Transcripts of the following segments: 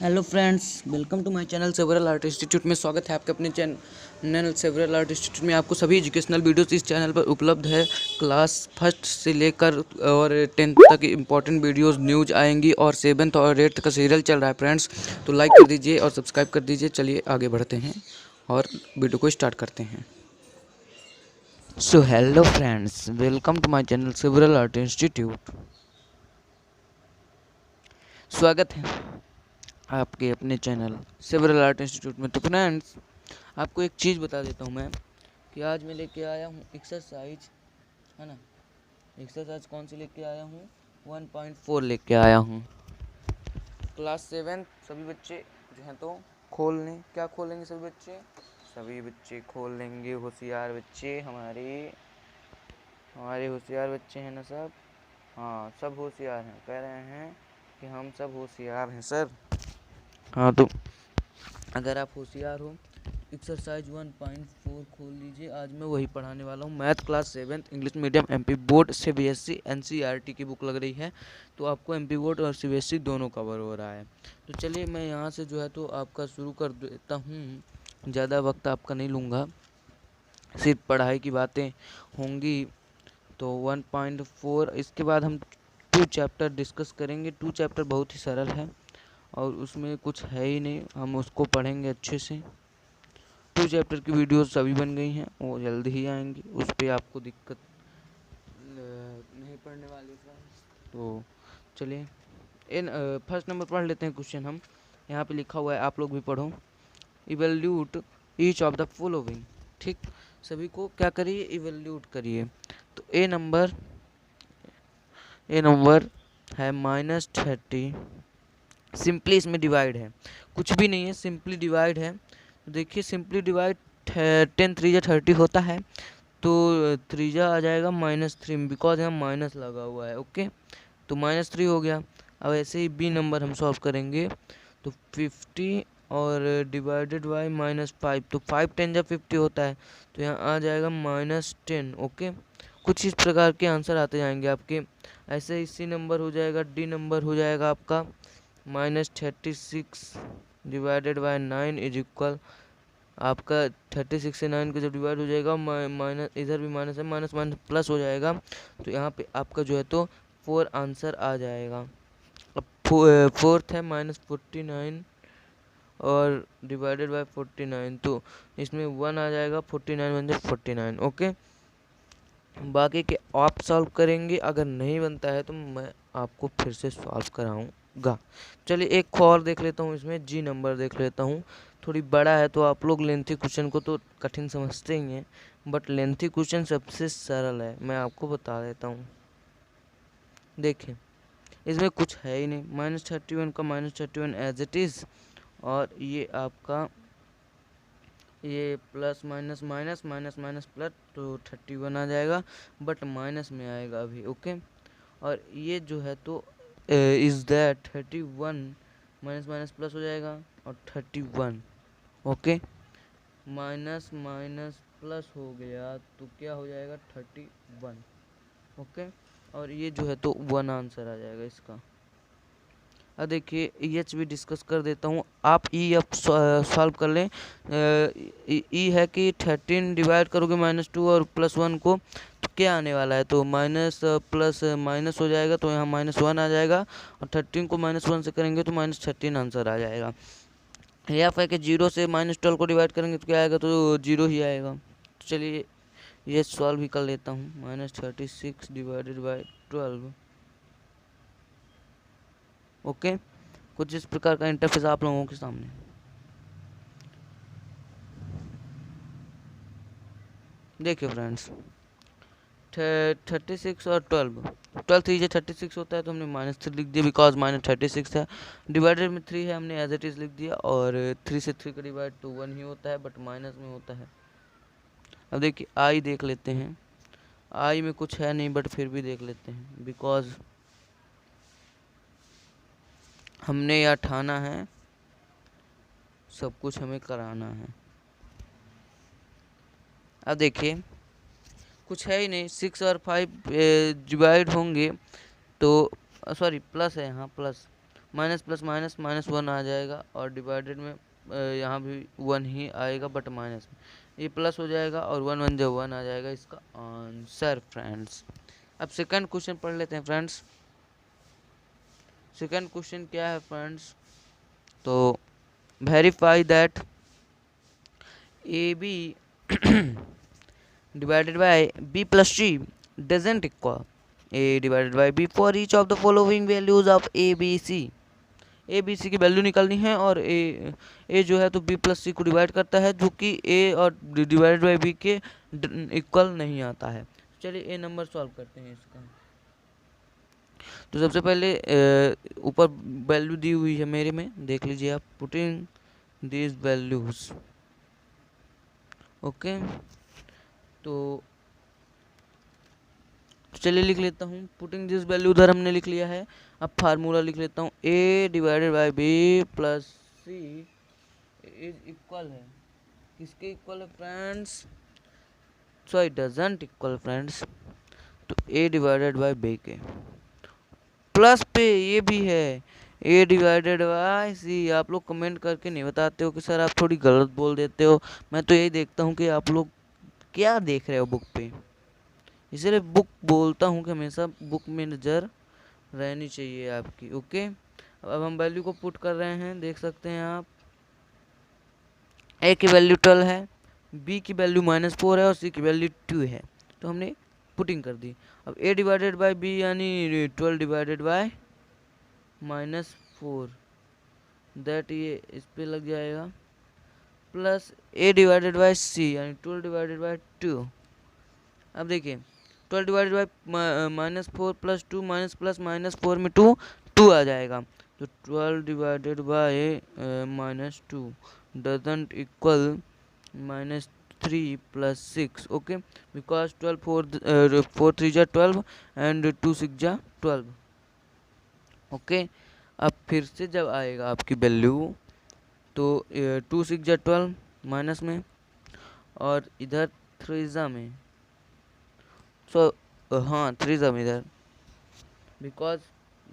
Hello friends, welcome to my channel several art institute में स्वागत है आपके अपने चैनल सेवरल आर्ट इंस्टीट्यूट में। आपको सभी एजुकेशनल वीडियोस इस चैनल पर उपलब्ध है। क्लास फर्स्ट से लेकर और 10th तक इंपॉर्टेंट वीडियोस न्यूज आएंगी और 7th और 8th का सीरियल चल रहा है फ्रेंड्स। तो लाइक कर दीजिए और सब्सक्राइब कर दीजिए। चलिए आगे बढ़ते हैं और वीडियो को स्टार्ट करते हैं। So hello friends, welcome to my channel several art institute. स्वागत है आपके अपने चैनल सेवरल आर्ट इंस्टीट्यूट में। तो फ्रेंड्स, आपको एक चीज़ बता देता हूँ मैं कि आज मैं लेके आया हूँ एक्सरसाइज, है ना। एक्सरसाइज कौन सी लेके आया हूँ? 1.4 लेके आया हूँ। क्लास 7 सभी बच्चे जो हैं तो खोल लें। क्या खोलेंगे सभी बच्चे? सभी बच्चे खोल लेंगे। होशियार बच्चे हमारे होशियार बच्चे हैं ना सब। हाँ, सब होशियार हैं। कह रहे हैं कि हम सब होशियार हैं सर। हाँ, तो अगर आप होशियार हो एक्सरसाइज 1.4 खोल लीजिए। आज मैं वही पढ़ाने वाला हूँ। Math class 7 English medium MP board CBSE NCERT की बुक लग रही है, तो आपको एमपी बोर्ड और सीबीएसई दोनों कवर हो रहा है। तो चलिए मैं यहाँ से जो है तो आपका शुरू कर देता हूँ। ज़्यादा वक्त आपका नहीं लूँगा, सिर्फ पढ़ाई की बातें होंगी। तो 1.4 इसके बाद हम 2 चैप्टर डिस्कस करेंगे। 2 चैप्टर बहुत ही सरल है और उसमें कुछ है ही नहीं, हम उसको पढ़ेंगे अच्छे से। 2 चैप्टर की वीडियोस सभी बन गई हैं, वो जल्दी ही आएंगी, उस पर आपको दिक्कत नहीं पड़ने वाली फ्रेंड्स। तो चलिए इन फर्स्ट नंबर पढ़ लेते हैं क्वेश्चन हम। यहाँ पे लिखा हुआ है, आप लोग भी पढ़ो। Evaluate each of the following. ठीक, सभी को क्या करिए? इवेल्यूट करिए। तो ए नंबर है -30। सिंपली इसमें डिवाइड है, कुछ भी नहीं है, सिंपली डिवाइड है। तो देखिए सिंपली डिवाइड 10 3 30 होता है, तो 3 आ जाएगा -3, बिकॉज यहाँ माइनस लगा हुआ है। ओके, तो -3 हो गया। अब ऐसे ही बी नंबर हम सॉल्व करेंगे। तो 50 और डिवाइडेड बाई -5, तो 5 10 जब 50 होता है, तो यहाँ आ जाएगा -10। ओके, कुछ इस प्रकार के आंसर आते जाएंगे आपके। ऐसे ही सी नंबर हो जाएगा, डी नंबर हो जाएगा आपका -36 डिवाइडेड बाय 9 इज इक्वल आपका 36 से 9 का जब डिवाइड हो जाएगा, माइनस इधर भी माइनस है, माइनस माइनस प्लस हो जाएगा। तो यहाँ पे आपका जो है तो 4 आंसर आ जाएगा। अब फोर्थ है -49 और डिवाइडेड बाय 49, तो इसमें 1 आ जाएगा, 49 बन जाए 49। ओके, बाकी के आप सॉल्व करेंगे, अगर नहीं बनता है तो मैं आपको फिर से सॉल्व कराऊंगा। चलिए एक और देख लेता हूँ, इसमें जी नंबर देख लेता हूँ। थोड़ी बड़ा है तो आप लोग लेंथी क्वेश्चन को तो कठिन समझते ही हैं, बट लेंथी क्वेश्चन सबसे सरल है, मैं आपको बता देता हूँ। देखिए इसमें कुछ है ही नहीं, -31 का -31 एज इट इज़, और ये आपका ये plus minus minus minus minus plus, तो 31 आ जाएगा, बट माइनस में आएगा अभी। ओके, और ये जो है तो is that 31 minus minus plus हो जाएगा और 31। ओके, माइनस माइनस प्लस हो गया तो क्या हो जाएगा? 31। ओके, और ये जो है तो 1 आंसर आ जाएगा इसका। अब देखिए एच भी डिस्कस कर देता हूँ, आप ई अब सॉल्व कर लें। ई है कि 13 डिवाइड करोगे -2 और +1 को, तो क्या आने वाला है? तो माइनस प्लस माइनस हो जाएगा, तो यहाँ -1 आ जाएगा, और 13 को -1 से करेंगे तो -13 आंसर आ जाएगा। एफ है कि 0 से -12 को डिवाइड करेंगे तो क्या आएगा? तो 0 ही आएगा। तो चलिए ये सॉल्व भी कर लेता हूँ। -36 डिवाइडेड बाई 12। ओके, कुछ इस प्रकार का इंटरफेस आप लोगों के सामने। देखिए फ्रेंड्स, 36 और 12 3 से 36 होता है, तो हमने -3 लिख दिया, बिकॉज -36 है। डिवाइडेड में 3 है, हमने एज इट इज़ लिख दिया, और 3 से 3 का डिवाइड तो 1 ही होता है, बट माइनस में होता है। अब देखिए आई देख लेते हैं। आई में कुछ है नहीं, बट फिर भी देख लेते हैं, बिकॉज हमने यह ठाना है सब कुछ हमें कराना है। अब देखिए कुछ है ही नहीं, 6 और 5 डिवाइड होंगे तो सॉरी प्लस है यहाँ, plus minus plus minus minus 1 आ जाएगा, और डिवाइडेड में यहाँ भी 1 ही आएगा बट माइनस में, ये प्लस हो जाएगा और 1 1 जब 1 आ जाएगा इसका आंसर फ्रेंड्स। अब सेकंड क्वेश्चन पढ़ लेते हैं फ्रेंड्स। सेकंड क्वेश्चन क्या है फ्रेंड्स, तो verify that A B divided by b plus c doesn't equal a divided by b for each of the following values of a b c। A B C की value निकालनी है, और ए जो है तो बी प्लस सी को divide करता है, जो कि ए और डिवाइडेड बाई बी के इक्वल नहीं आता है। चलिए ए नंबर सॉल्व करते हैं इसका। तो सबसे पहले ऊपर वैल्यू दी हुई है मेरे में, देख लीजिए आप, पुटिंग दीज वैल्यूज। ओके, तो चलिए लिख लेता हूँ। पुटिंग दिस वैल्यू उधर हमने लिख लिया है। अब फार्मूला लिख लेता हूँ, A divided by B plus C is equal है, किसके इक्वल है friends, so it doesn't equal friends, तो ए डिवाइडेड बाई बी के प्लस पे ये भी है ए डिवाइडेड बाई सी। आप लोग कमेंट करके नहीं बताते हो कि सर आप थोड़ी गलत बोल देते हो, मैं तो यही देखता हूँ कि आप लोग क्या देख रहे हो बुक पे, इसलिए बुक बोलता हूँ कि हमेशा बुक में नज़र रहनी चाहिए आपकी। ओके, अब हम वैल्यू को पुट कर रहे हैं, देख सकते हैं आप, ए की वैल्यू 12 है, बी की वैल्यू -4 है और सी की वैल्यू 2 है, तो हमने पुटिंग कर दी। अब ए डिवाइडेड बाई बी यानी 12 डिवाइडेड बाई -4, दैट ये इस पे लग जाएगा, प्लस ए डिवाइडेड बाई सी यानी 12 डिवाइडेड बाई 2। अब देखिए 12 divided by -4 plus 2 minus plus -4 में 2 आ जाएगा, तो 12 divided by -2 doesn't equal -3 plus 6। Okay, because 12 4 3 जा 12 एंड 2 6 जा 12। ओके, अब फिर से जब आएगा आपकी वैल्यू, तो 2 6 जा 12 माइनस में, और इधर 3 जा में, सो हाँ 3 जा में इधर, बिकॉज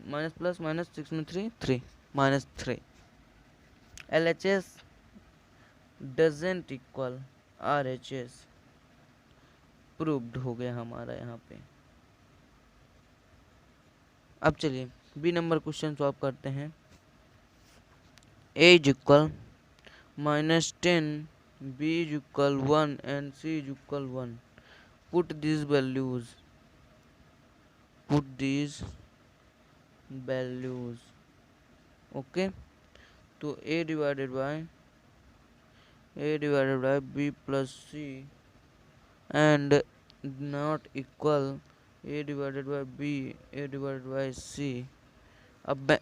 माइनस प्लस माइनस 6 में 3 -3। LHS doesn't equal RHS, proved हो गया हमारा यहाँ पे। अब चलिए बी नंबर क्वेश्चन सॉल्व करते हैं। A is equal -10, B is equal 1 and C is equal 1। Put these values, okay, तो A divided by B plus C and not equal A divided by B, A divided by C। अब मैं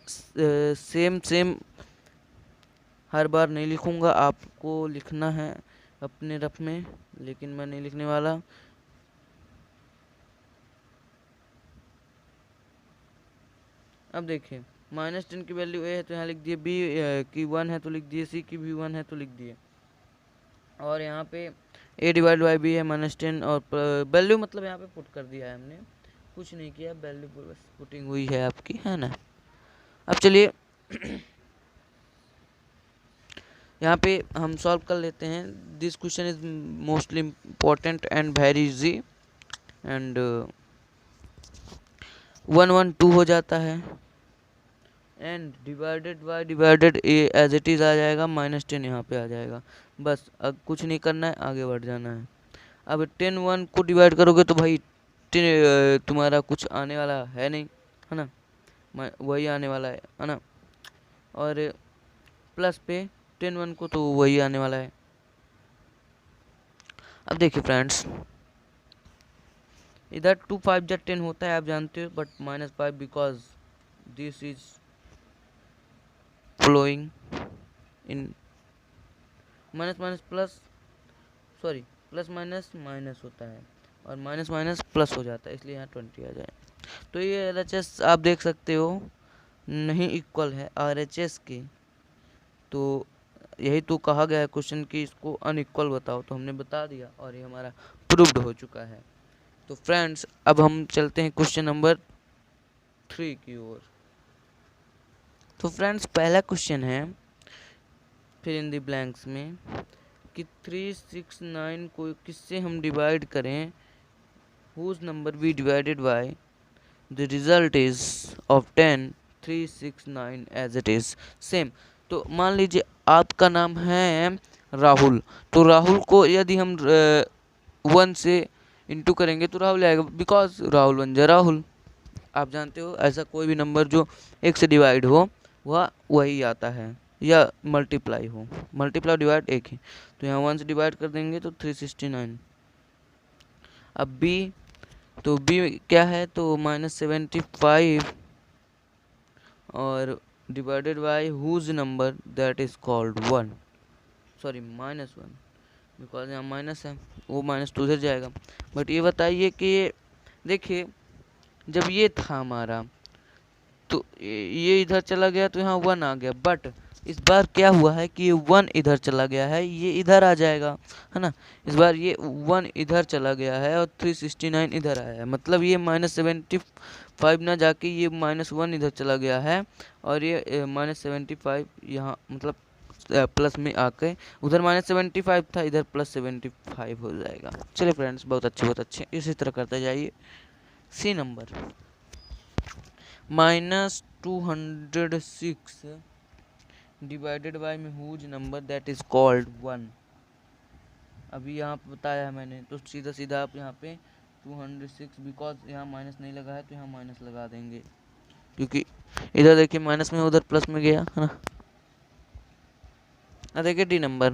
same हर बार नहीं लिखूंगा, आपको लिखना है अपने rough में, लेकिन मैं नहीं लिखने वाला। अब देखिए -10 की वैल्यू ए है तो यहाँ लिख दिए, बी की 1 है तो लिख दिए, सी की भी 1 है तो लिख दिए, और यहाँ पे ए डिवाइड बाई बी है -10, और वैल्यू मतलब यहाँ पे पुट कर दिया है हमने, कुछ नहीं किया, वैल्यू बस पुटिंग हुई है आपकी, है ना। अब चलिए यहाँ पे हम सॉल्व कर लेते हैं। This question is mostly important and very easy, and 1 1 2 हो जाता है, and divided as it is आ जाएगा, -10 यहाँ पे आ जाएगा, बस अब कुछ नहीं करना है, आगे बढ़ जाना है। अब 10 1 को डिवाइड करोगे तो भाई तुम्हारा कुछ आने वाला है नहीं, है ना, वही आने वाला है ना, और प्लस पे 10 1 को तो वही आने वाला है। अब देखिए फ्रेंड्स, इधर 2 5 जा 10 होता है, आप जानते हो, but -5 because this is flowing in minus plus, sorry plus minus होता है, और माइनस प्लस हो जाता है, इसलिए यहाँ 20 आ जाए। तो ये LHS आप देख सकते हो नहीं इक्वल है RHS की, तो यही तो कहा गया है क्वेश्चन कि इसको अनइक्वल बताओ, तो हमने बता दिया और ये हमारा प्रूव्ड हो चुका है। तो फ्रेंड्स अब हम चलते हैं क्वेश्चन नंबर 3 की ओर। तो फ्रेंड्स पहला क्वेश्चन है फिर इन दी ब्लैंक्स में कि 369 को किससे हम डिवाइड करें, whose number B divided by the result is of 10 369 as it is same. तो मान लीजिए आपका नाम है राहुल, तो राहुल को यदि हम 1 से इंटू करेंगे तो राहुल आएगा, बिकॉज राहुल बन जाए राहुल। आप जानते हो ऐसा कोई भी नंबर जो 1 से डिवाइड हो वह वही आता है, या मल्टीप्लाई हो, मल्टीप्लाई डिवाइड एक ही। तो यहाँ 1 से डिवाइड कर देंगे तो 369। अब b, तो b क्या है, तो -75 और divided by whose number that is called 1, sorry -1, because यहाँ माइनस है, वो माइनस तो उधर जाएगा। बट ये बताइए कि देखिए जब ये था हमारा तो ये इधर चला गया तो यहाँ 1 आ गया, बट इस बार क्या हुआ है कि ये 1 इधर चला गया है, ये इधर आ जाएगा, है ना। इस बार ये 1 इधर चला गया है और 369 इधर आया है, मतलब ये -75 ना जाके ये -1 इधर चला गया है और ये -75 यहाँ मतलब प्लस में आके उधर -75 था, इधर +75 हो जाएगा। चलिए फ्रेंड्स बहुत अच्छे इसी तरह करते जाइए। सी नंबर -206 डिवाइडेड बाय में whose number that is called 1। अभी यहाँ पे बताया है मैंने, तो सीधा सीधा आप यहाँ पे 206, बिकॉज यहाँ माइनस नहीं लगा है तो यहाँ माइनस लगा देंगे, क्योंकि इधर देखिए माइनस में उधर प्लस में गया है ना। देखिए D number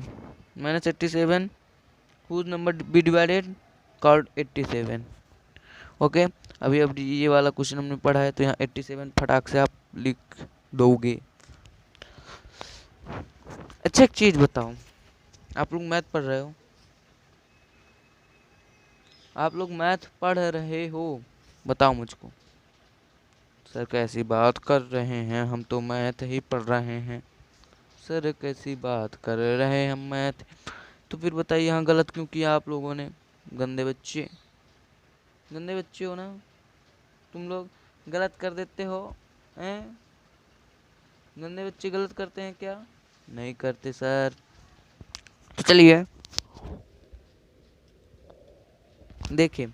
-87 whose number B divided called 87। Okay अभी अब ये वाला क्वेश्चन हमने पढ़ा है तो यहाँ 87 फटाक से आप लिख दोगे। अच्छा एक चीज बताओ, आप लोग मैथ पढ़ रहे हो, आप लोग मैथ पढ़ रहे हो, बताओ मुझको। सर कैसी बात कर रहे हैं, हम तो मैथ ही पढ़ रहे हैं। सर कैसी बात कर रहे हैं हम मैथ, तो फिर बताइए यहाँ गलत क्यों किया आप लोगों ने। गंदे बच्चे, गंदे बच्चे हो ना तुम लोग, गलत कर देते हो हैं। गंदे बच्चे गलत करते हैं क्या? नहीं करते सर। तो चलिए देखिए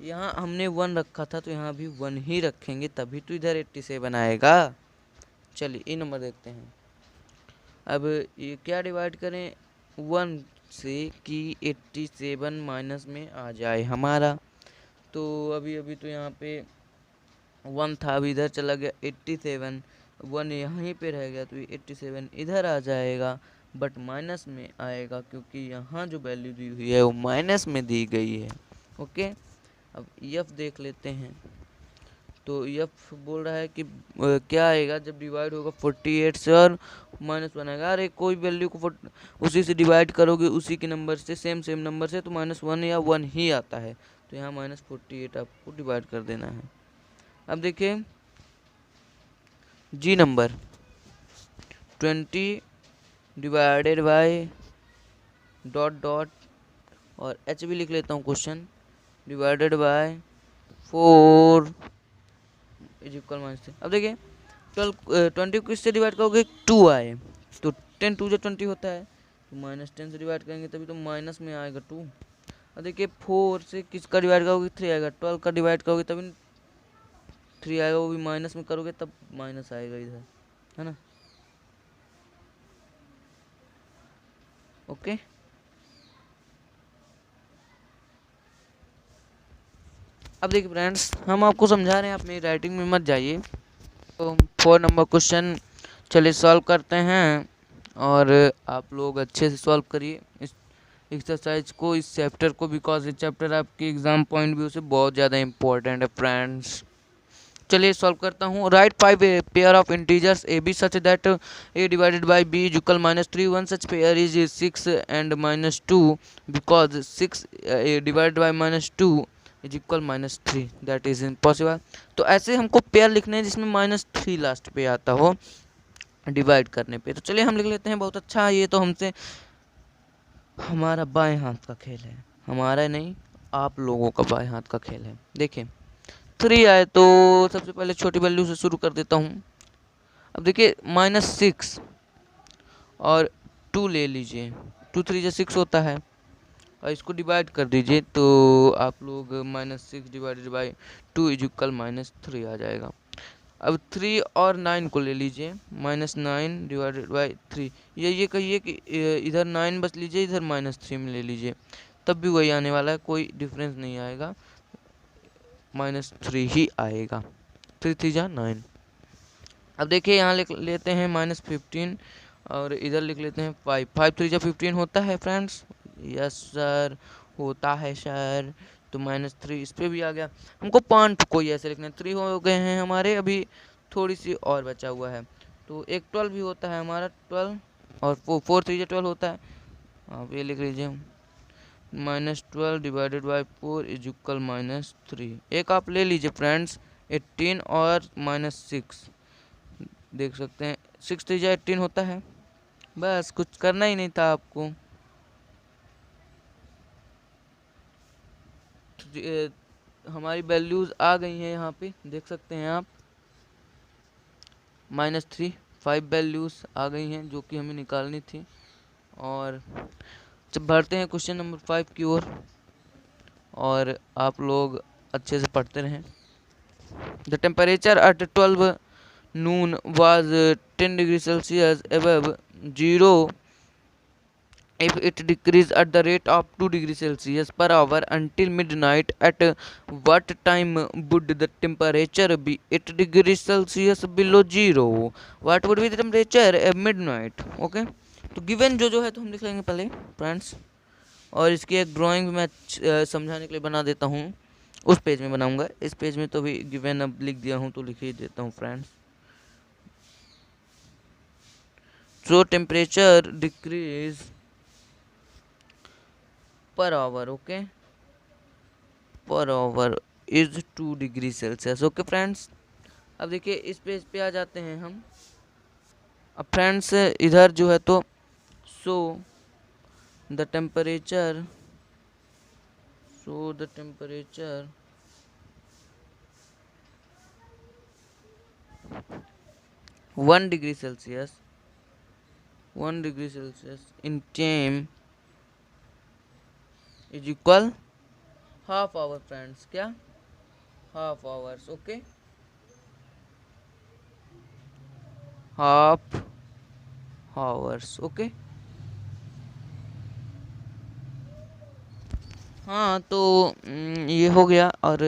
यहाँ हमने 1 रखा था तो यहाँ भी 1 ही रखेंगे, तभी तो इधर 87 आएगा। चलिए ये नंबर देखते हैं। अब ये क्या डिवाइड करें 1 से कि 87 माइनस में आ जाए हमारा। तो अभी तो यहाँ पे 1 था, अभी इधर चला गया 87, 1 यहीं पे रह गया तो ये 87 इधर आ जाएगा, बट माइनस में आएगा क्योंकि यहाँ जो वैल्यू दी हुई है वो माइनस में दी गई है। ओके अब एफ देख लेते हैं। तो एफ बोल रहा है कि क्या आएगा जब डिवाइड होगा 48 से और -1 आएगा। अरे कोई वैल्यू को उसी से डिवाइड करोगे उसी के नंबर से, सेम नंबर से, तो -1 या 1 ही आता है। तो यहाँ -48 आपको डिवाइड कर देना है। अब देखिए जी नंबर 20 डिवाइडेड बाय डॉट और एच भी लिख लेता हूँ question, divided by 4 is equal -3। अब देखिए 20 को किससे डिवाइड करोगे, 2 आए तो 10 2 जो 20 होता है, तो -10 से डिवाइड करेंगे तभी तो माइनस में आएगा 2। अब देखिए 4 से किसका डिवाइड करोगे, 3 आएगा, 12 का डिवाइड करोगे तभी 3 आएगा, वो भी माइनस में करोगे तब माइनस आएगा इधर, है ना। ओके अब देखिए फ्रेंड्स हम आपको समझा रहे हैं, आप मेरी राइटिंग में मत जाइए। तो 4 नंबर क्वेश्चन चलिए सॉल्व करते हैं और आप लोग अच्छे से सॉल्व करिए इस एक्सरसाइज को, इस चैप्टर को, बिकॉज ये चैप्टर आपके एग्जाम पॉइंट व्यू से बहुत ज़्यादा इंपॉर्टेंट है फ्रेंड्स। चलिए सॉल्व करता हूँ। Right 5 pair of integers A B such that a divided by b is equal -3। One such pair is 6 and -2 because 6 divided by -2 is equal -3, that is impossible. तो ऐसे हमको पेयर लिखने हैं जिसमें -3 लास्ट पे आता हो डिवाइड करने पे। तो चलिए हम लिख लेते हैं। बहुत अच्छा, ये तो हमसे हमारा बाएं हाथ का खेल है, हमारा नहीं आप लोगों का बाएं हाथ का खेल है। देखिए 3 आए तो सबसे पहले छोटी वैल्यू से शुरू कर देता हूँ। अब देखिए -6 और 2 ले लीजिए, 2 3 जा 6 होता है, और इसको डिवाइड कर दीजिए तो आप लोग -6 डिवाइडेड बाई 2 इज इक्वल -3 आ जाएगा। अब 3 और 9 को ले लीजिए, -9 डिवाइडेड बाई 3, ये कहिए कि इधर 9 बस लीजिए, इधर -3 में ले लीजिए, तब भी वही आने वाला है, कोई डिफरेंस नहीं आएगा, -3 ही आएगा। 3 3 जा 9। अब देखिए यहाँ लिख लेते हैं -15 और इधर लिख लेते हैं 5, 5 3 जा 15 होता है फ्रेंड्स। यस सर, होता है सर। तो -3 इस पे भी आ गया। हमको पॉइंट कोई ऐसे लिखना है, 3 हो गए हैं हमारे, अभी थोड़ी सी और बचा हुआ है, तो एक 12 भी होता है हमारा, 12 और 4 3 जा 12 होता है। आप ये लिख लीजिए, -12 डिवाइडेड बाई 4 इज इक्वल -3। एक आप ले लीजिए फ्रेंड्स, 18 और -6 देख सकते हैं, 6 3 जा 18 होता है। बस कुछ करना ही नहीं था आपको। हमारी वैल्यूज़ आ गई हैं, यहाँ पे देख सकते हैं आप, -3 5 वैल्यूज़ आ गई हैं जो कि हमें निकालनी थी। और जब बढ़ते हैं क्वेश्चन नंबर 5 की ओर, और आप लोग अच्छे से पढ़ते रहें। The temperature at 12 noon was 10 degrees Celsius above zero if it decreased at the rate of 2 degrees Celsius per hour until midnight. At what time would the temperature be 8 degrees Celsius below zero? What would be the temperature at midnight? Okay, तो given जो है तो हम लिख लेंगे पहले friends, और इसकी एक ड्राइंग मैं समझाने के लिए बना देता हूँ, उस पेज में बनाऊंगा, इस पेज में तो भी गिवन अब लिख दिया हूँ तो लिख ही देता हूँ friends. So temperature decrease per hour, okay, per hour is 2 degree Celsius। Okay friends, अब देखिए इस पेज पे आ जाते हैं हम। अब फ्रेंड्स इधर जो है तो so the temperature 1 degree Celsius, 1 degree Celsius in time is equal half hour friends, क्या half hours, okay, half hours, okay. हाँ तो ये हो गया। और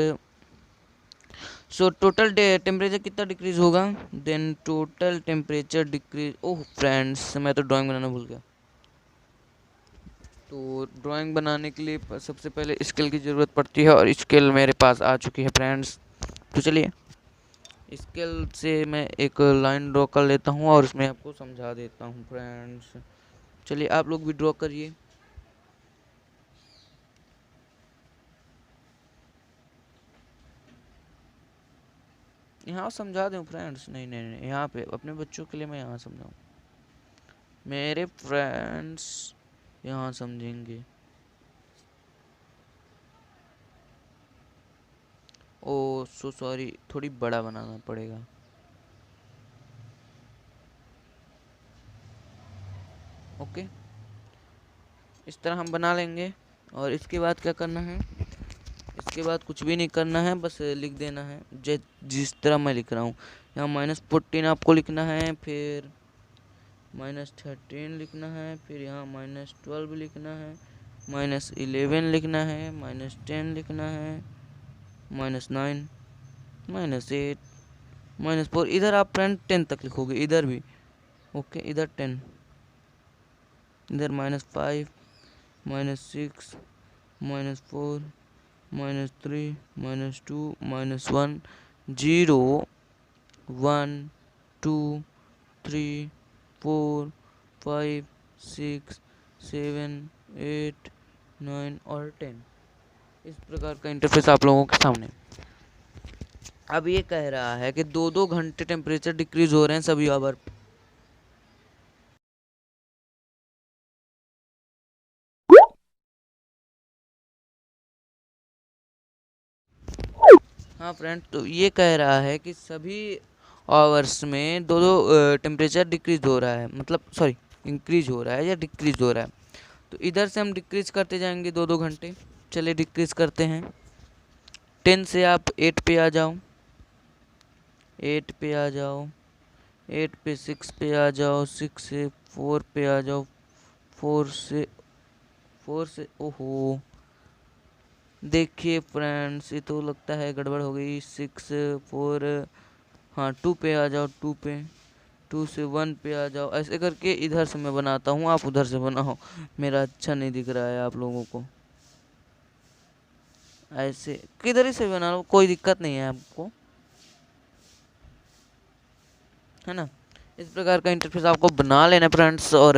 सो टोटल टेम्परेचर कितना डिक्रीज होगा, then total temperature decrease, oh friends मैं तो ड्राइंग बनाना भूल गया। तो ड्राइंग बनाने के लिए सबसे पहले स्केल की ज़रूरत पड़ती है, और स्केल मेरे पास आ चुकी है फ्रेंड्स। तो चलिए स्केल से मैं एक लाइन ड्रॉ कर लेता हूँ और इसमें आपको समझा देता हूँ फ्रेंड्स। चलिए आप लोग भी ड्रॉ करिए। यहाँ समझा दूँ फ्रेंड्स, नहीं नहीं नहीं, यहाँ पे अपने बच्चों के लिए मैं यहाँ समझाऊँ, मेरे फ्रेंड्स यहाँ समझेंगे। ओ सो सॉरी, थोड़ी बड़ा बनाना पड़ेगा। ओके, इस तरह हम बना लेंगे। और इसके बाद क्या करना है, इसके बाद कुछ भी नहीं करना है, बस लिख देना है जिस तरह मैं लिख रहा हूँ। यहाँ -14 आपको लिखना है, फिर -13 लिखना है, फिर यहाँ -12 लिखना है, -11 लिखना है, -10 लिखना है, -9, -8, -4। इधर आप फ्रेंड 10 तक लिखोगे, इधर भी ओके, इधर 10, इधर -5, -6, -4, -3, -2, -1, 0, 1 2 3 4 5 6 7 8 9 और 10। इस प्रकार का इंटरफेस आप लोगों के सामने। अब ये कह रहा है कि 2-2 घंटे टेम्परेचर डिक्रीज हो रहे हैं सभी आवर। हाँ फ्रेंड, तो ये कह रहा है कि सभी आवर्स में दो दो टेम्परेचर डिक्रीज हो रहा है, मतलब सॉरी इंक्रीज हो रहा है या डिक्रीज हो रहा है। तो इधर से हम डिक्रीज करते जाएंगे 2-2 घंटे। चलिए डिक्रीज करते हैं। 10 से आप 8 पे आ जाओ, 8 पे आ जाओ, 8 पे 6 पे आ जाओ, 6 से 4 पे आ जाओ, 4 से ओहो देखिए फ्रेंड्स, ये तो लगता है गड़बड़ हो गई। 6 4 हाँ 2 पे आ जाओ, 2 पे 2 से 1 पे आ जाओ। ऐसे करके इधर से मैं बनाता हूँ, आप उधर से बनाओ। मेरा अच्छा नहीं दिख रहा है आप लोगों को। ऐसे किधर ही से बना लो, कोई दिक्कत नहीं है आपको, है ना। इस प्रकार का इंटरफेस आपको बना लेना फ्रेंड्स। और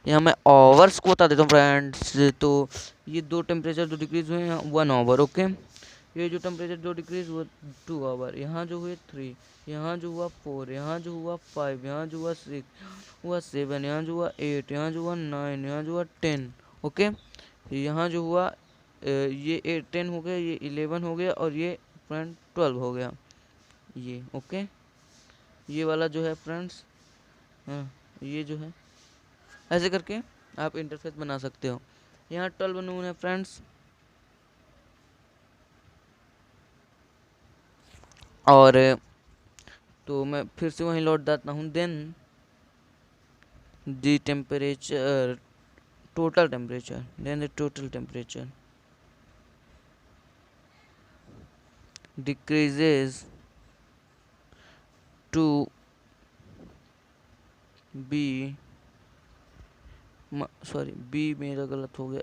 यहाँ मैं आवर्स को बता देता हूँ फ्रेंड्स। तो ये दो टेम्परेचर जो डिक्रीज हुए हैं 1 आवर, ओके। ये जो टेम्परेचर जो डिक्रीज हुआ 2 आवर, यहाँ जो हुए 3, यहाँ जो हुआ 4, यहाँ जो हुआ 5, यहाँ जो हुआ 6, हुआ 7, यहाँ जो हुआ 8, यहाँ जो हुआ 9, यहाँ जो हुआ 10, ओके। यहाँ जो हुआ ये 10 हो गया, ये 11 हो गया, और ये फ्रेंड 12 हो गया, ये ओके। ये वाला जो है फ्रेंड्स, हाँ ये जो है, ऐसे करके आप इंटरफेस बना सकते हो। यहाँ 12 नून है फ्रेंड्स। और तो मैं फिर से वहीं लौट जाता हूँ। Then the temperature, total temperature, then the total temperature decreases to be, sorry B मेरा गलत हो गया,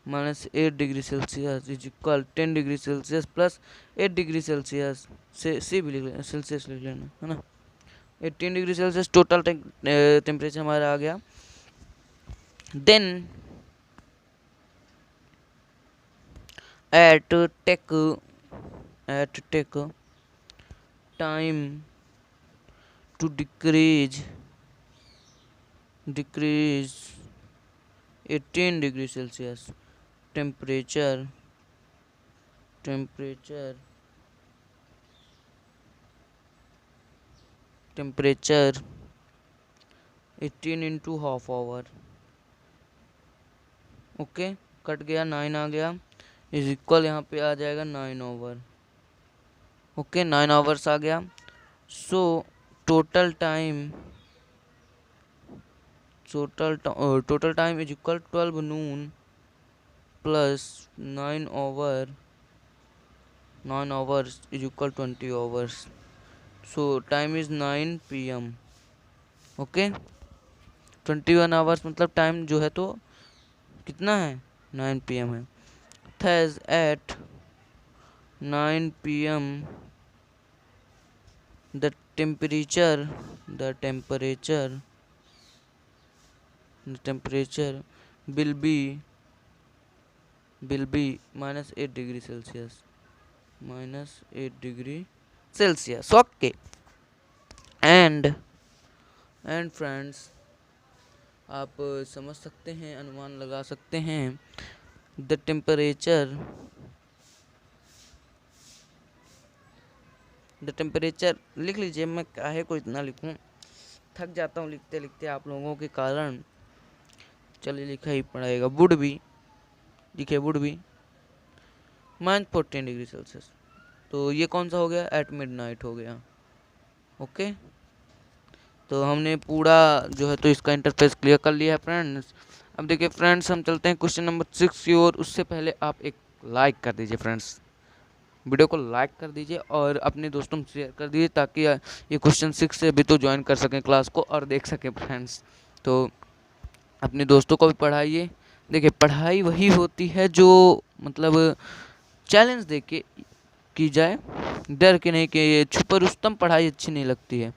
-8 degree Celsius is equal 10 degree Celsius plus 8 degree Celsius से सी भी लिख लेना, सेल्सियस लिख लेना, है ना। 18 डिग्री सेल्सियस टोटल टेम्परेचर हमारा आ गया। Then at take time to decrease 18 degree Celsius temperature temperature 18 into half hour, okay. Cut गया, 9 आ गया, इज इक्वल यहाँ पे आ जाएगा 9 आवर, ओके। 9 आवर्स आ गया। So total time is equal 12 Noon plus 9 hours is equal 20 hours. So time is 9 PM, okay. 21 hours मतलब time जो है तो कितना है, 9 PM है। Thus at 9 PM the temperature will be -8 degree Celsius, -8 degree Celsius, okay। and friends आप समझ सकते हैं, अनुमान लगा सकते हैं, द टेम्परेचर लिख लीजिए। मैं काहे को इतना लिखूं, थक जाता हूँ लिखते लिखते आप लोगों के कारण। चलिए लिखा ही पड़ेगा, वुड भी लिखे, वुड भी -14 डिग्री सेल्सियस। तो ये कौन सा हो गया, एट मिडनाइट हो गया, ओके। तो हमने पूरा जो है तो इसका इंटरफेस क्लियर कर लिया है फ्रेंड्स। अब देखिए फ्रेंड्स, हम चलते हैं क्वेश्चन नंबर 6 की ओर। उससे पहले आप एक लाइक कर दीजिए फ्रेंड्स, वीडियो को लाइक कर दीजिए और अपने दोस्तों में शेयर कर दीजिए, ताकि ये क्वेश्चन 6 से भी तो ज्वाइन कर सकें क्लास को और देख सकें फ्रेंड्स। तो अपने दोस्तों को भी पढ़ाइए। देखिए पढ़ाई वही होती है जो मतलब चैलेंज दे के की जाए, डर के नहीं, कि ये छुप रुस्तम पढ़ाई अच्छी नहीं लगती है।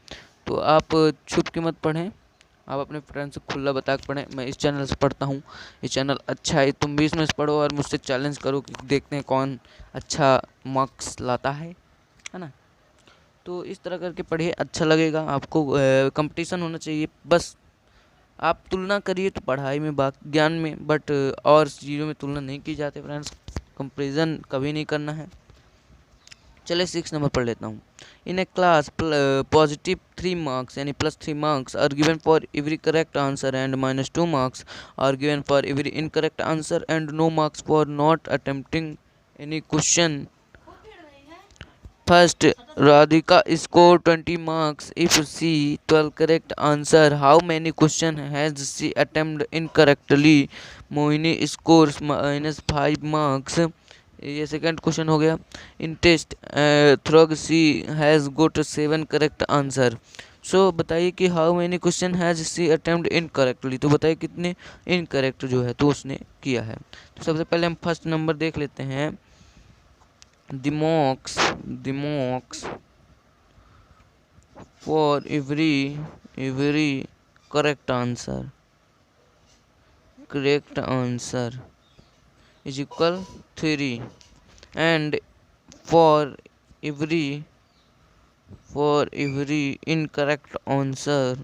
तो आप छुप के मत पढ़ें, आप अपने फ्रेंड से खुला बता के पढ़ें। मैं इस चैनल से पढ़ता हूँ, ये चैनल अच्छा है, तुम भी इसमें से पढ़ो और मुझसे चैलेंज करो कि देखते हैं कौन अच्छा मार्क्स लाता है ना। तो इस तरह करके पढ़िए, अच्छा लगेगा आपको। कंपटीशन होना चाहिए बस, आप तुलना करिए तो पढ़ाई में, ज्ञान में, बट और चीज़ों में तुलना नहीं की जाती फ्रेंड्स। कंपैरिजन कभी नहीं करना है। चले 6 नंबर पढ़ लेता हूँ। In a class positive 3 marks यानी +3 marks are given for every correct answer and -2 marks are given for every incorrect answer and no marks for not attempting any question. First, Radhika scored 20 marks if she 12 correct answer. How many question has she attempted incorrectly? Mohini scores -5 marks. ये second question हो गया। In test through she has got 7 correct answer. So बताइए कि how many question has she attempt incorrectly, तो बताइए कितने incorrect जो है तो उसने किया है। तो सबसे पहले हम फर्स्ट नंबर देख लेते हैं। the marks for every correct answer is equal 3 and for every incorrect answer,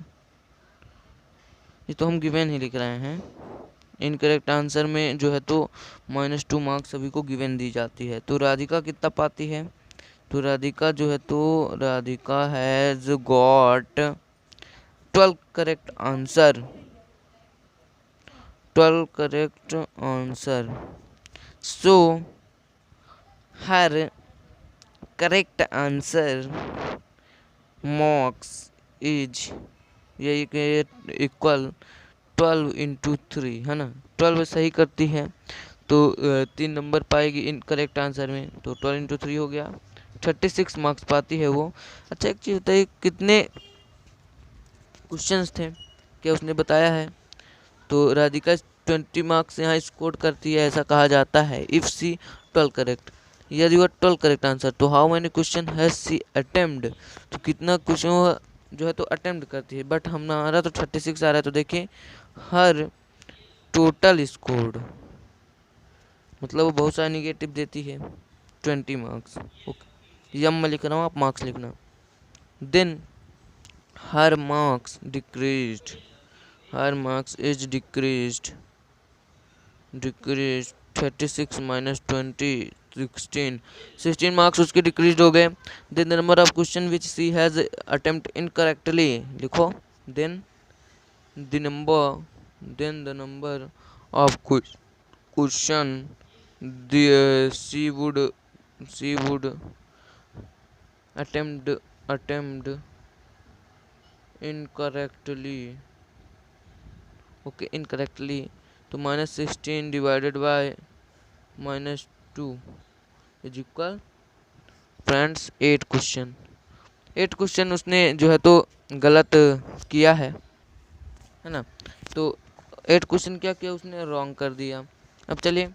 ये तो हम गिवन ही लिख रहे हैं। इनकरेक्ट आंसर में जो है तो -2 मार्क्स सभी को गिवन दी जाती है। तो राधिका कितना पाती है? तो राधिका जो है तो Radhika has got 12 correct answer. So her correct answer marks is यही के इक्वल 12 × 3 है ना। 12 सही करती है तो 3 नंबर पाएगी इनकरेक्ट आंसर में, तो 12 × 3 हो गया। 36 मार्क्स पाती है वो। अच्छा एक चीज़ बताइए कितने क्वेश्चंस थे, क्या उसने बताया है? तो राधिका 20 मार्क्स यहाँ स्कोर करती है ऐसा कहा जाता है इफ़ सी 12 करेक्ट। यदि वह 12 करेक्ट आंसर, तो how many question has she attempt, तो कितना क्वेश्चन जो है तो अटेम्प्ट करती है। बट हमारा तो 36 आ रहा है, तो देखिए हर टोटल स्कोर्ड, मतलब वो बहुत सारा निगेटिव देती है 20 मार्क्स। ओके, यम मैं लिख रहा हूँ, आप मार्क्स लिखना। Then her marks decreased, her marks is decreased 36 -20 16 marks उसके डिक्रीज हो गए। Then the number of question which she has attempt incorrectly, लिखो। Then the number of question she would attempt incorrectly, okay, incorrectly, तो -16 divided by -2 is equal friends 8 question. 8 question उसने जो है तो गलत किया है ना। तो 8 क्वेश्चन क्या किया उसने, रॉन्ग कर दिया। अब चलिए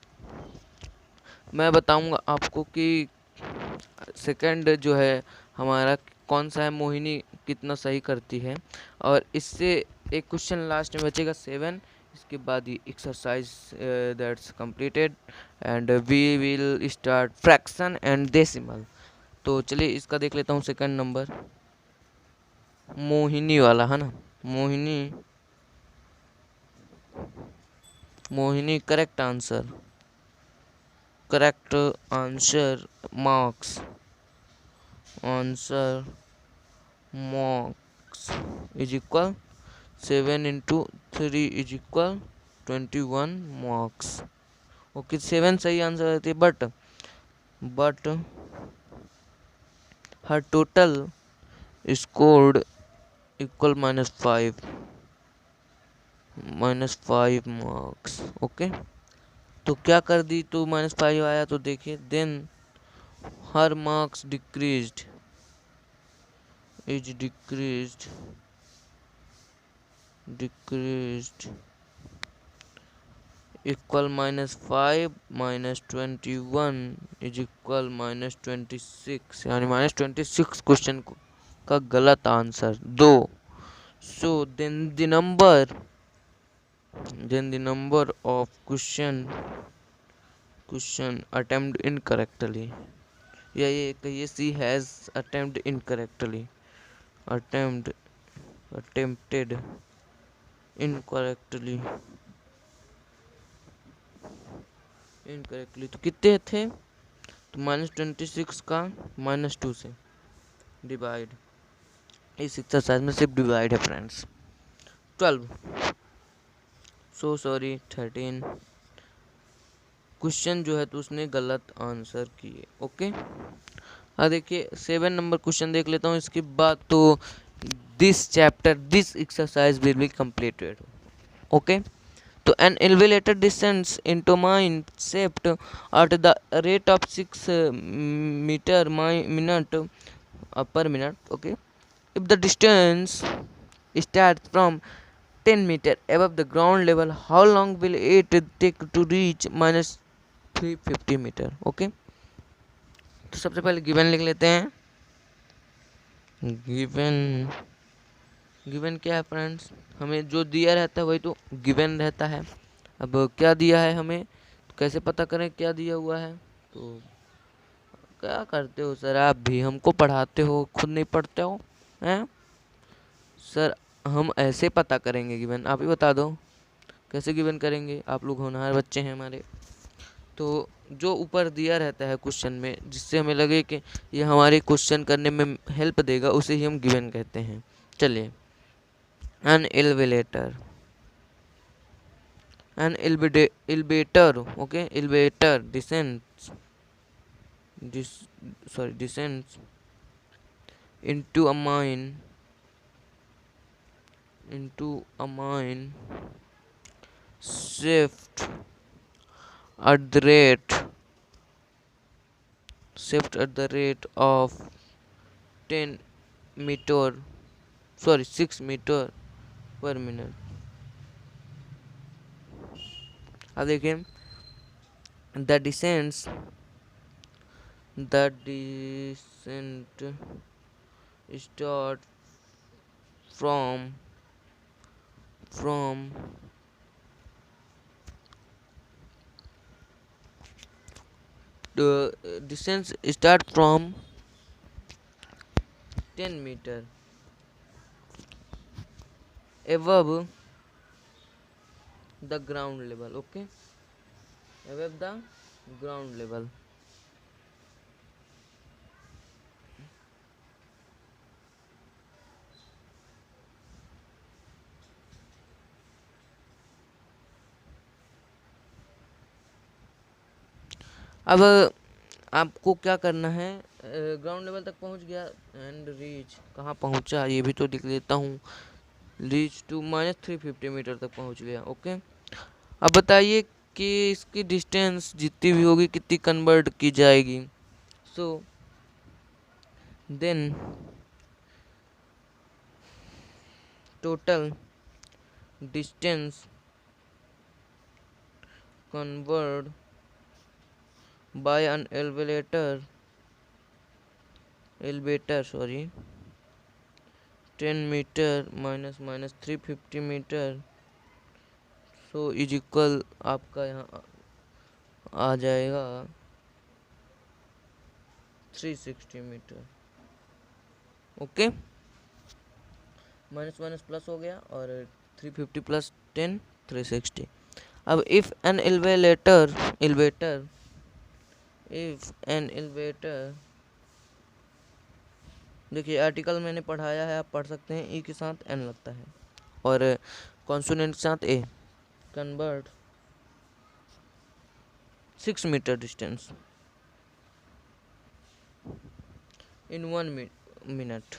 मैं बताऊंगा आपको कि सेकंड जो है हमारा कौन सा है, मोहिनी कितना सही करती है। और इससे एक क्वेश्चन लास्ट में बचेगा 7। इसके बाद ये exercise that's completed and we will start fraction and decimal. तो चलिए इसका देख लेता हूँ सेकंड नंबर, मोहिनी वाला है ना। Mohini correct answer marks is equal 7 × 3 is equal 21 marks। Okay 7 सही आंसर रहती है, but her total scored equal -5 marks. Okay तो क्या कर दी, तो -5 आया, तो देखिए then her marks decreased equal -5 -21 is equal -26, यानी -26 क्वेश्चन का गलत answer 2। So then the number of question attempt incorrectly, या ये कहिए she has attempt incorrectly, attempted incorrectly, तो कितने थे, तो -26 का -2 से डिवाइड, इस एक्सरसाइज में सिर्फ डिवाइड है फ्रेंड्स। 12 सॉरी 13 क्वेश्चन जो है तो उसने गलत आंसर किए। ओके, हाँ देखिए 7 नंबर क्वेश्चन देख लेता हूँ, इसके बाद तो this chapter this exercise will be completed. Okay, तो an elevator descends into mine shaft at the rate of 6 meter minute per minute. Okay, if the distance starts from 10 meter above the ground level, how long will it take to reach -350 meter? Okay, तो सबसे पहले given लिख लेते हैं। Given given क्या है friends, हमें जो दिया रहता है वही तो गिवन रहता है। अब क्या दिया है हमें, तो कैसे पता करें क्या दिया हुआ है? तो क्या करते हो सर, आप भी हमको पढ़ाते हो, खुद नहीं पढ़ते हो हैं? सर हम ऐसे पता करेंगे गिवन, आप ही बता दो कैसे गिवन करेंगे, आप लोग होनहार बच्चे हैं हमारे। तो जो ऊपर दिया रहता है क्वेश्चन में, जिससे हमें लगे कि ये हमारे क्वेश्चन करने में हेल्प देगा, उसे ही हम गिवन कहते हैं। चलिए, an elevator, an elevator, okay, elevator descends into a mine shift at the rate of 10 meter 6 meter per minute। अब देखिए, the descent start from the descent start from 10 meter above the ground level। okay, above the ground level। अब आपको क्या करना है, ground level तक पहुंच गया, एंड रीच कहाँ पहुंचा ये भी तो लिख लेता हूँ, रीच टू -350 मीटर तक पहुंच गया। ओके, अब बताइए कि इसकी डिस्टेंस जितनी भी होगी कितनी कन्वर्ट की जाएगी। So then total distance convert by an elevator 10 meter minus 350 meter, so is equal आपका यहाँ आ जाएगा 360 meter. Okay, minus minus plus हो गया और 350 प्लस 10 360। अब इफ एन एलिवेटर देखिए आर्टिकल मैंने पढ़ाया है, आप पढ़ सकते हैं। ई के साथ एन लगता है और कॉन्सोनेंट के साथ A. Convert 6 meter distance in 1 minute।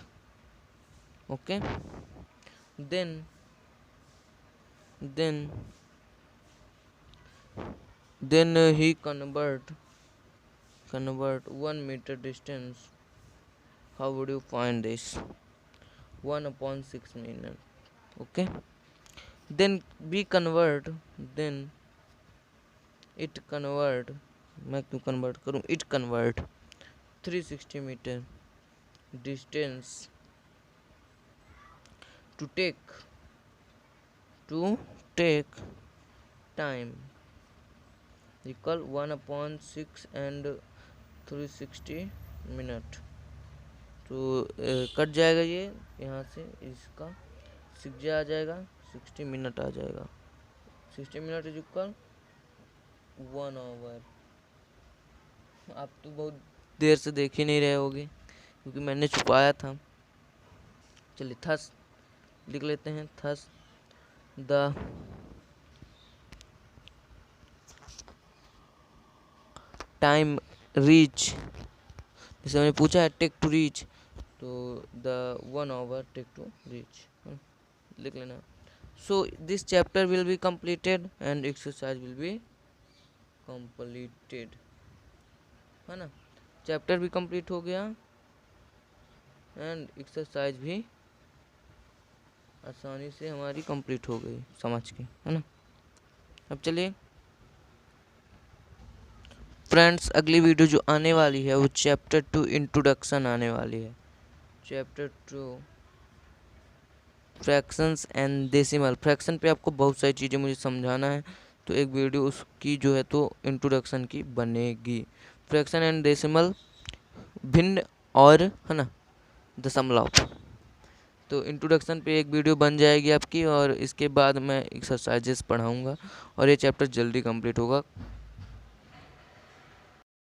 Okay, then he convert 1 meter distance। How would you find this? 1/6 minute। okay, then it convert, मैं क्यों कन्वर्ट करूँ, it convert 360 meter distance to take time equal 1/6 and 360 minute. तो cut जाएगा ये यहाँ से, इसका 6 आ जाएगा, 60 मिनट आ जाएगा। 60 मिनट इज इक्वल 1 आवर। आप तो बहुत देर से देख ही नहीं रहे होगे क्योंकि मैंने छुपाया था। चलिए थस लिख लेते हैं, थस द टाइम रीच, जैसे मैंने पूछा है टेक टू रीच, तो the 1 hour take to reach लिख लेना। So this chapter will be completed and exercise will be completed, है ना। चैप्टर भी कंप्लीट हो गया एंड एक्सरसाइज भी आसानी से हमारी कंप्लीट हो गई समझ के, है ना। अब चलिए फ्रेंड्स, अगली वीडियो जो आने वाली है वो चैप्टर 2 इंट्रोडक्शन आने वाली है। Chapter 2 fractions and decimal, fraction पे आपको बहुत सारी चीज़ें मुझे समझाना है, तो एक वीडियो उसकी जो है तो इंट्रोडक्शन की बनेगी। फ्रैक्शन एंड डेसिमल, भिन्न और, है ना, दशमलव, तो इंट्रोडक्शन पे एक वीडियो बन जाएगी आपकी, और इसके बाद मैं एक्सरसाइजेस पढ़ाऊँगा और ये चैप्टर जल्दी कंप्लीट होगा।